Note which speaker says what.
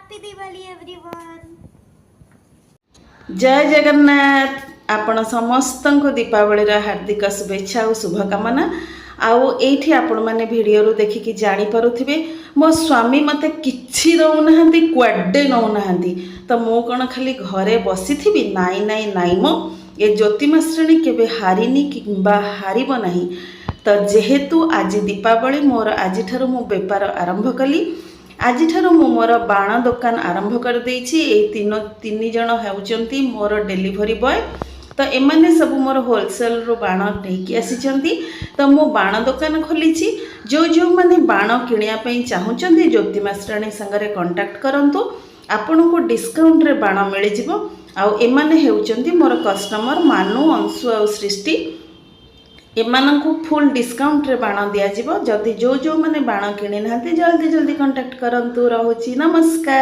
Speaker 1: Happy Diwali everyone.
Speaker 2: जय जगन्नाथ। आपण समस्त को दीपावली हार्दिक शुभेच्छा और शुभकामना। आउ एठी आपण माने वीडियो रो देखिकी जानी पारुथिबे मो स्वामी मते किछि दउनाहंती क्वाडे नउनाहंती तो मो कोन खाली घरे बसिथिबि नाई नाई नाई मो ए ज्योतिमा श्रेणी केबे हारिनी किंबा हारिबो नाही। तो जेहेतु आज दीपावली मोर आज ठारू मो बेपार आरंभ कली। आज ठारू मो मोर बाण दुकान आरंभ कर देछि। ए तीन जण हेउचंती मोर डिलीवरी बॉय। तो एमाने सब मोर होलसेल रो बाण नेकी आसीचंती। तो मो बाण दुकान खोलीछि। जो जो माने बाण किनिया पई चाहुचंती ज्योतिमा श्रेणी संगरे कांटेक्ट करंतु। आपन को डिस्काउंट रे बाण मिल जिवो। आ एमाने हेउचंती मोर कस्टमर मानु अंशु आ सृष्टि। एमानंकु फुल डिस्काउंट रे बाण दिया जिवो। जदि जो जो माने बाण किनि नाहंती जल्दी जल्दी कांटेक्ट करंतु। रहउछि नमस्कार।